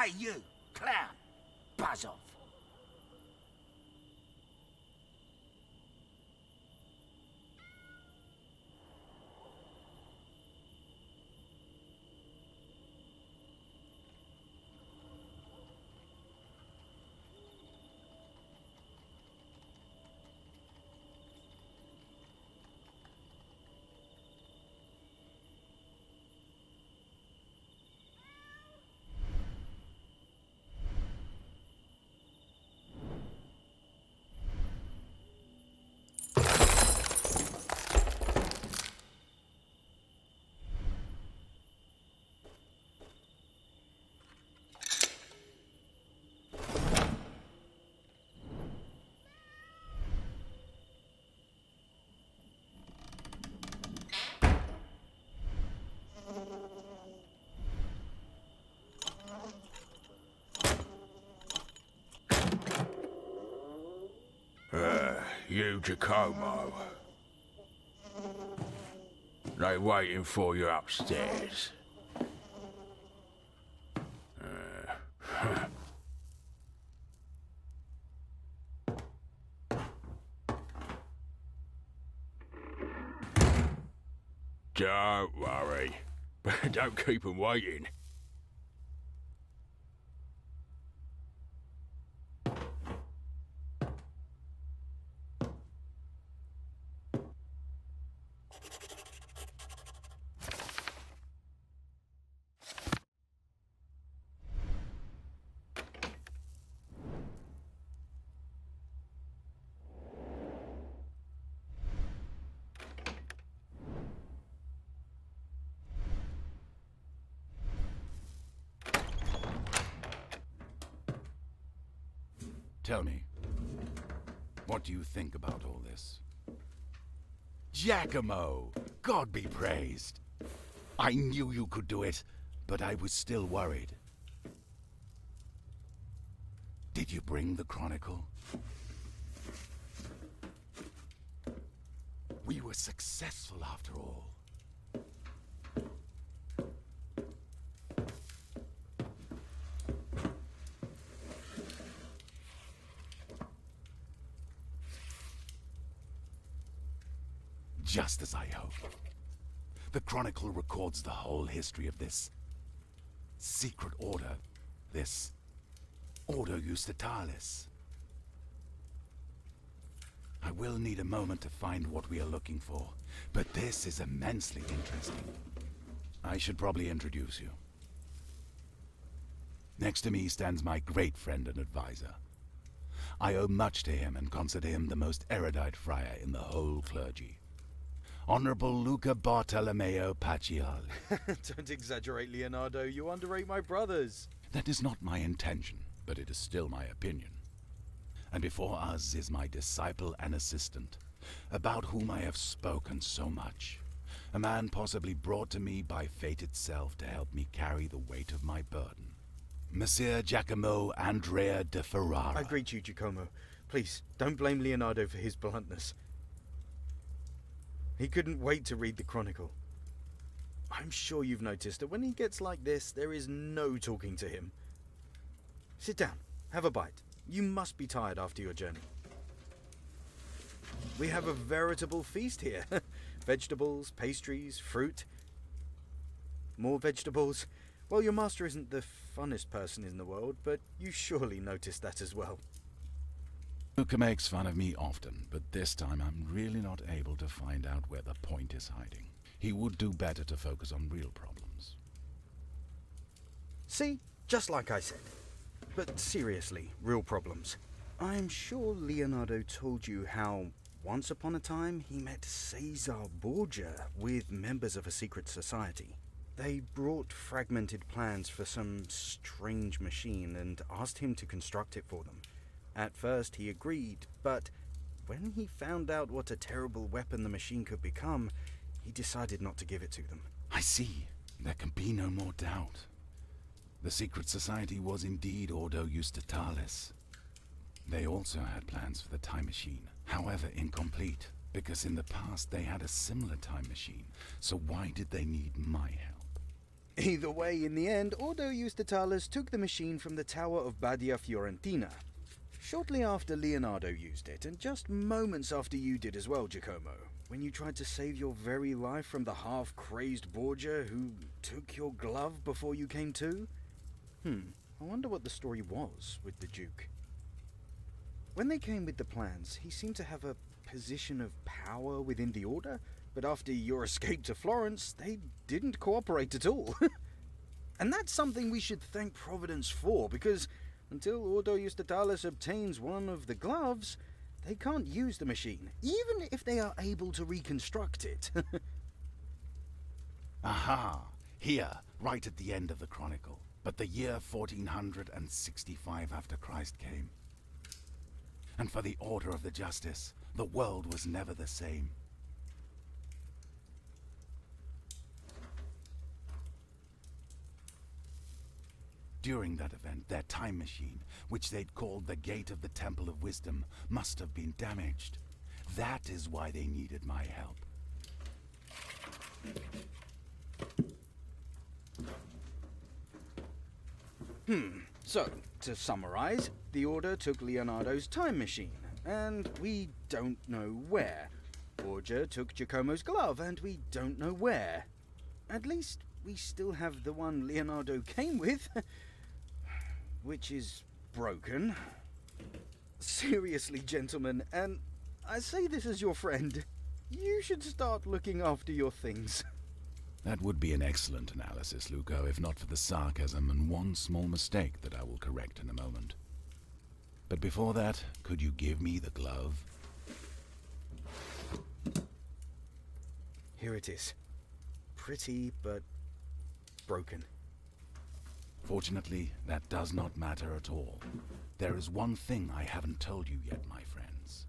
Hey, you, clown. Buzz off. You, Giacomo. They waiting for you upstairs. Don't worry, but don't keep them waiting. Tell me, what do you think about all this? Giacomo! God be praised! I knew you could do it, but I was still worried. Did you bring the Chronicle? We were successful after all. Just as I hoped. The Chronicle records the whole history of this secret order, this Ordo Justitalis. I will need a moment to find what we are looking for, but this is immensely interesting. I should probably introduce you. Next to me stands my great friend and advisor. I owe much to him and consider him the most erudite friar in the whole clergy. Honorable Luca Bartolomeo Pacial. Don't exaggerate, Leonardo. You underrate my brothers. That is not my intention, but it is still my opinion. And before us is my disciple and assistant, about whom I have spoken so much. A man possibly brought to me by fate itself to help me carry the weight of my burden. Messer Giacomo Andrea de Ferrara. I greet you, Giacomo. Please, don't blame Leonardo for his bluntness. He couldn't wait to read the Chronicle. I'm sure you've noticed that when he gets like this, there is no talking to him. Sit down, have a bite. You must be tired after your journey. We have a veritable feast here. Vegetables, pastries, fruit. More vegetables. Well, your master isn't the funnest person in the world, but you surely noticed that as well. Luca makes fun of me often, but this time I'm really not able to find out where the point is hiding. He would do better to focus on real problems. See? Just like I said. But seriously, real problems. I'm sure Leonardo told you how, once upon a time, he met Caesar Borgia with members of a secret society. They brought fragmented plans for some strange machine and asked him to construct it for them. At first he agreed, but when he found out what a terrible weapon the machine could become, he decided not to give it to them. I see. There can be no more doubt. The secret society was indeed Ordo Justitalis. They also had plans for the time machine, however incomplete, because in the past they had a similar time machine. So why did they need my help? Either way, in the end, Ordo Justitalis took the machine from the Tower of Badia Fiorentina. Shortly after Leonardo used it, and just moments after you did as well, Giacomo, when you tried to save your very life from the half-crazed Borgia who took your glove before you came to? I wonder what the story was with the Duke. When they came with the plans, he seemed to have a position of power within the Order, but after your escape to Florence, they didn't cooperate at all. And that's something we should thank Providence for, because until Ordo Justitalis obtains one of the gloves, they can't use the machine, even if they are able to reconstruct it. Aha! Here, right at the end of the Chronicle. But the year 1465 after Christ came. And for the order of the justice, the world was never the same. During that event, their time machine, which they'd called the Gate of the Temple of Wisdom, must have been damaged. That is why they needed my help. So, to summarize, the Order took Leonardo's time machine, and we don't know where. Borgia took Giacomo's glove, and we don't know where. At least, we still have the one Leonardo came with, which is broken. Seriously, gentlemen, and I say this as your friend, you should start looking after your things. That would be an excellent analysis, Luco, if not for the sarcasm and one small mistake that I will correct in a moment. But before that, could you give me the glove? Here it is. Pretty, but broken. Fortunately, that does not matter at all. There is one thing I haven't told you yet, my friends.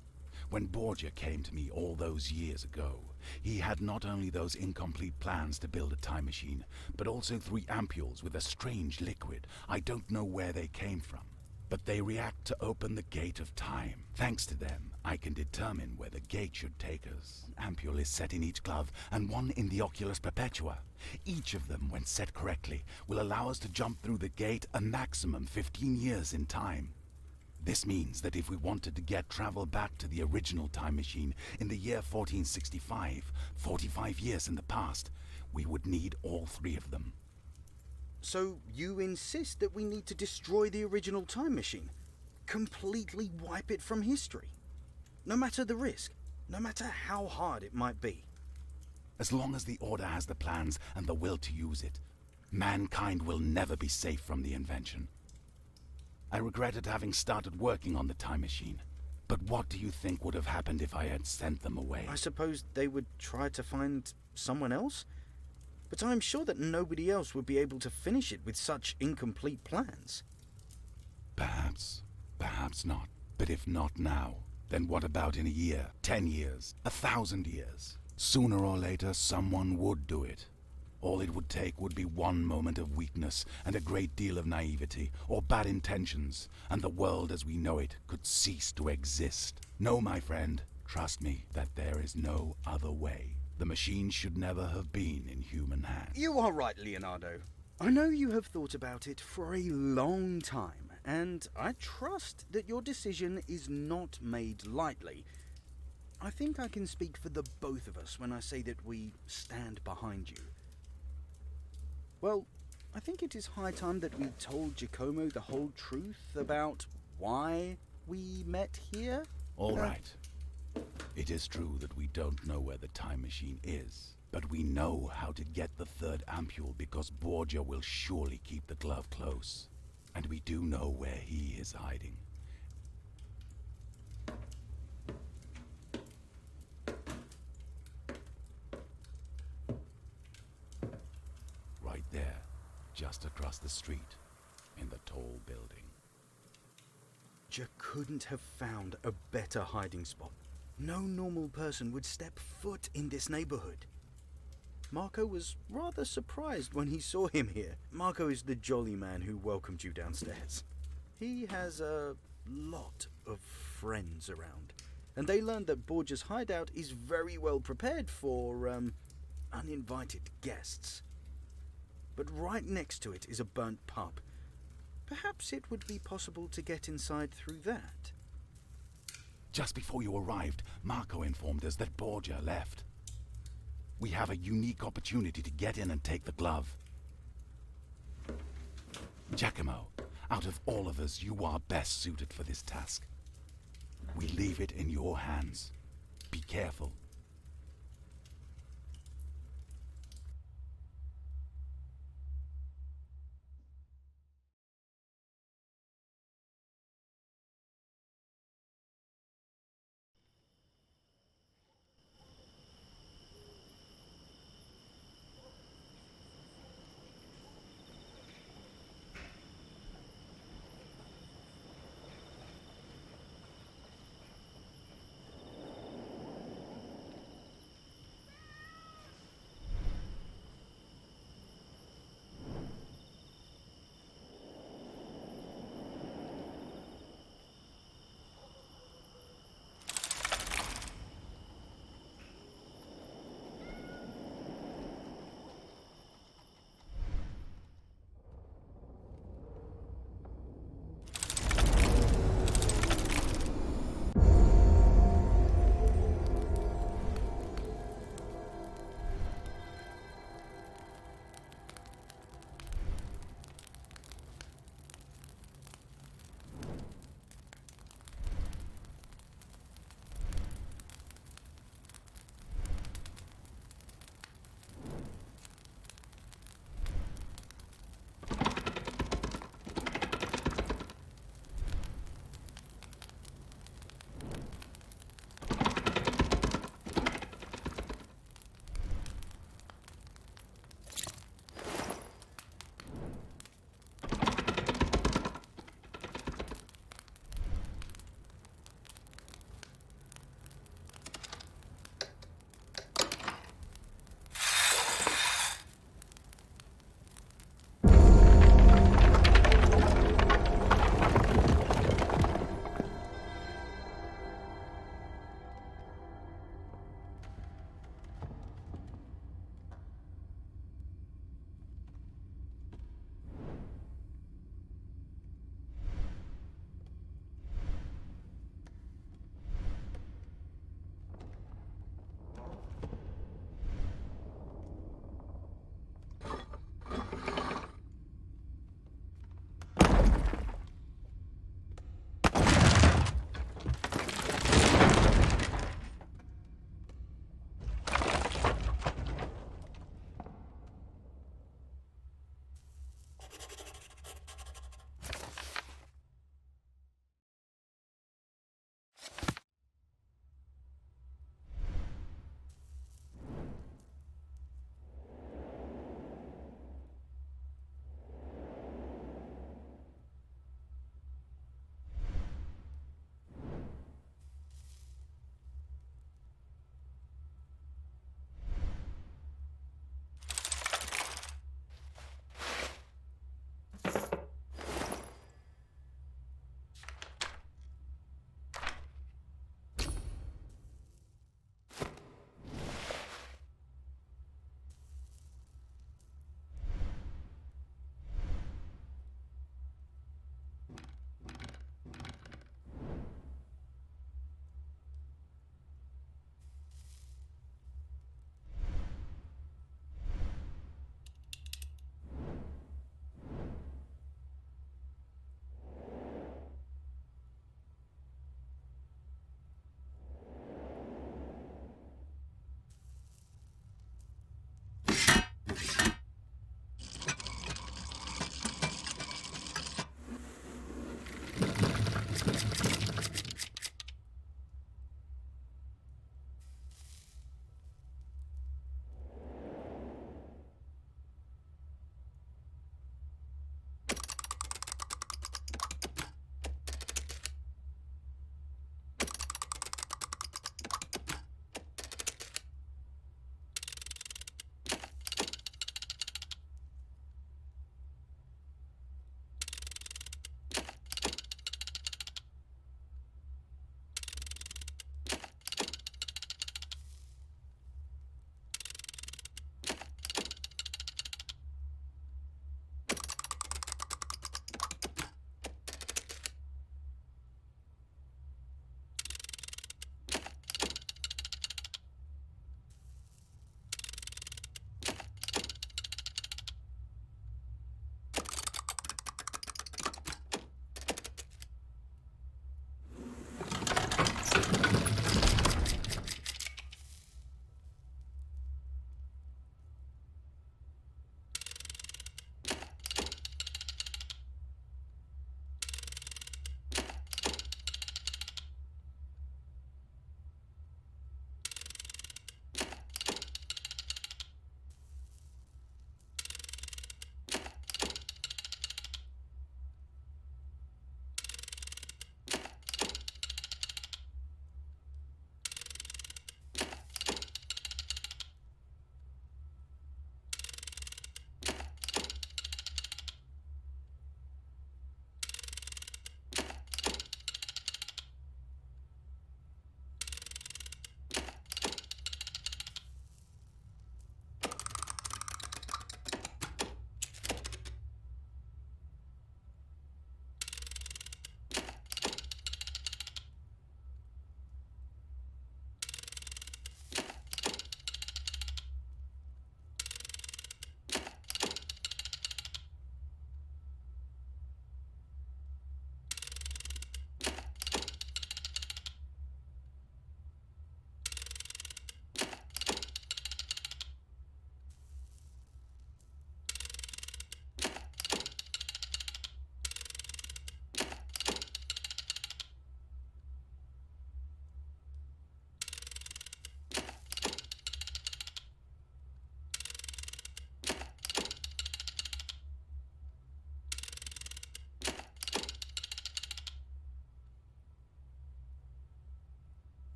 When Borgia came to me all those years ago, he had not only those incomplete plans to build a time machine, but also 3 ampules with a strange liquid. I don't know where they came from, but they react to open the gate of time. Thanks to them, I can determine where the gate should take us. An ampule is set in each glove, and one in the oculus perpetua. Each of them, when set correctly, will allow us to jump through the gate a maximum 15 years in time. This means that if we wanted to get travel back to the original time machine in the year 1465, 45 years in the past, we would need all 3 of them. So you insist that we need to destroy the original time machine? Completely wipe it from history? No matter the risk, no matter how hard it might be? As long as the Order has the plans and the will to use it, mankind will never be safe from the invention. I regretted having started working on the time machine. But what do you think would have happened if I had sent them away? I suppose they would try to find someone else? But I'm sure that nobody else would be able to finish it with such incomplete plans. Perhaps. Perhaps not. But if not now, then what about in a year, 10 years, 1,000 years? Sooner or later, someone would do it. All it would take would be one moment of weakness and a great deal of naivety, or bad intentions, and the world as we know it could cease to exist. No, my friend, trust me that there is no other way. The machine should never have been in human hands. You are right, Leonardo. I know you have thought about it for a long time, and I trust that your decision is not made lightly. I think I can speak for the both of us when I say that we stand behind you. Well, I think it is high time that we told Giacomo the whole truth about why we met here. All right. It is true that we don't know where the time machine is, but we know how to get the 3rd ampule because Borgia will surely keep the glove close. And we do know where he is hiding. Right there, just across the street, in the tall building. You couldn't have found a better hiding spot. No normal person would step foot in this neighborhood. Marco was rather surprised when he saw him here. Marco is the jolly man who welcomed you downstairs. He has a lot of friends around, and they learned that Borgia's hideout is very well prepared for, uninvited guests. but right next to it is a burnt pub. Perhaps it would be possible to get inside through that. Just before you arrived, Marco informed us that Borgia left. We have a unique opportunity to get in and take the glove. Giacomo, out of all of us, you are best suited for this task. We leave it in your hands. Be careful.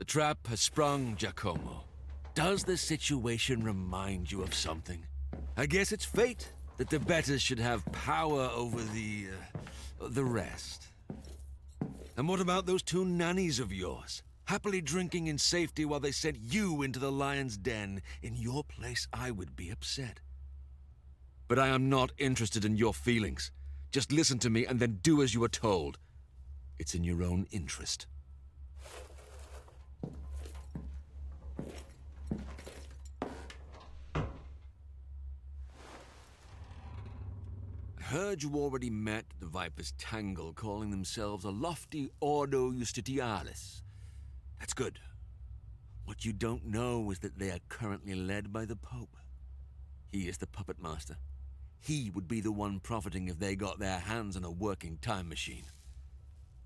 trap has sprung, Giacomo. Does the situation remind you of something? I guess it's fate that the betters should have power over the rest. And what about those two nannies of yours? Happily drinking in safety while they sent you into the lion's den. In your place, I would be upset. But I am not interested in your feelings. Just listen to me and then do as you are told. It's in your own interest. I heard you already met the Viper's Tangle, calling themselves a lofty Ordo Justitialis. That's good. What you don't know is that they are currently led by the Pope. He is the puppet master. He would be the one profiting if they got their hands on a working time machine.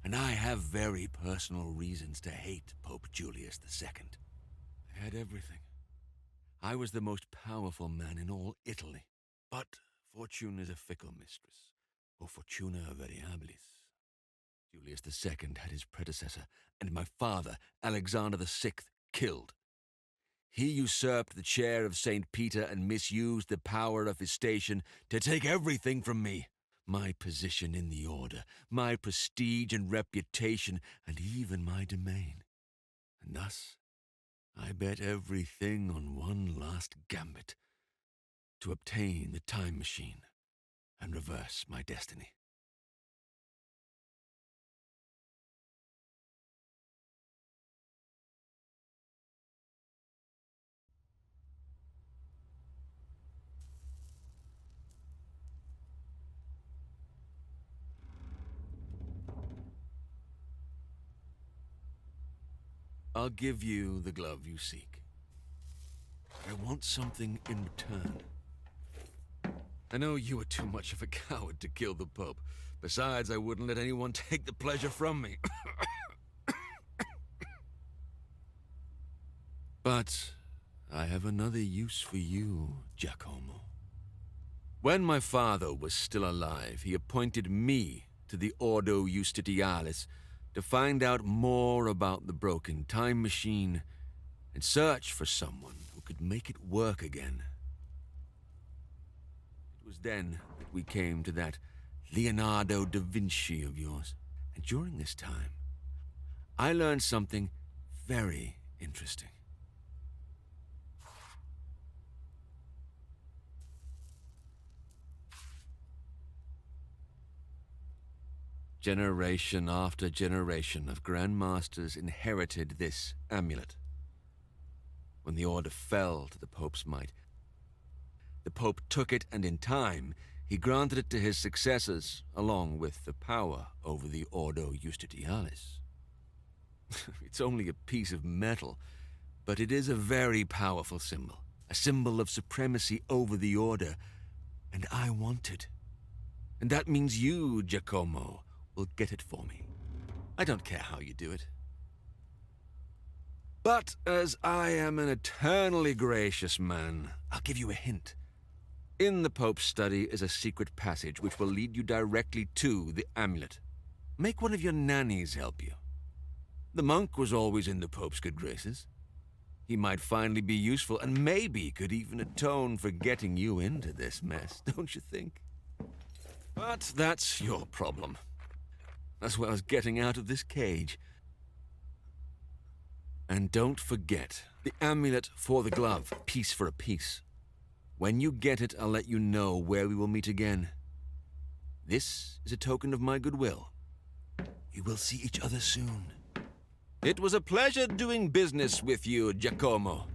And I have very personal reasons to hate Pope Julius II. I had everything. I was the most powerful man in all Italy. But fortune is a fickle mistress, or fortuna variabilis. Julius II had his predecessor, and my father, Alexander VI, killed. He usurped the chair of St. Peter and misused the power of his station to take everything from me. My position in the order, my prestige and reputation, and even my domain. And thus, I bet everything on one last gambit, to obtain the time machine and reverse my destiny. I'll give you the glove you seek. I want something in return. I know you are too much of a coward to kill the Pope. Besides, I wouldn't let anyone take the pleasure from me. But I have another use for you, Giacomo. When my father was still alive, he appointed me to the Ordo Justitialis to find out more about the broken time machine and search for someone who could make it work again. It was then that we came to that Leonardo da Vinci of yours. And during this time, I learned something very interesting. Generation after generation of Grandmasters inherited this amulet. When the order fell to the Pope's might, the Pope took it, and in time, he granted it to his successors, along with the power over the Ordo Justitialis. It's only a piece of metal, but it is a very powerful symbol, a symbol of supremacy over the order, and I want it. And that means you, Giacomo, will get it for me. I don't care how you do it. But as I am an eternally gracious man, I'll give you a hint. In the Pope's study is a secret passage which will lead you directly to the amulet. Make one of your nannies help you. The monk was always in the Pope's good graces. He might finally be useful and maybe could even atone for getting you into this mess, don't you think? But that's your problem, as well as getting out of this cage. And don't forget, the amulet for the glove, piece for a piece. When you get it, I'll let you know where we will meet again. This is a token of my goodwill. We will see each other soon. It was a pleasure doing business with you, Giacomo.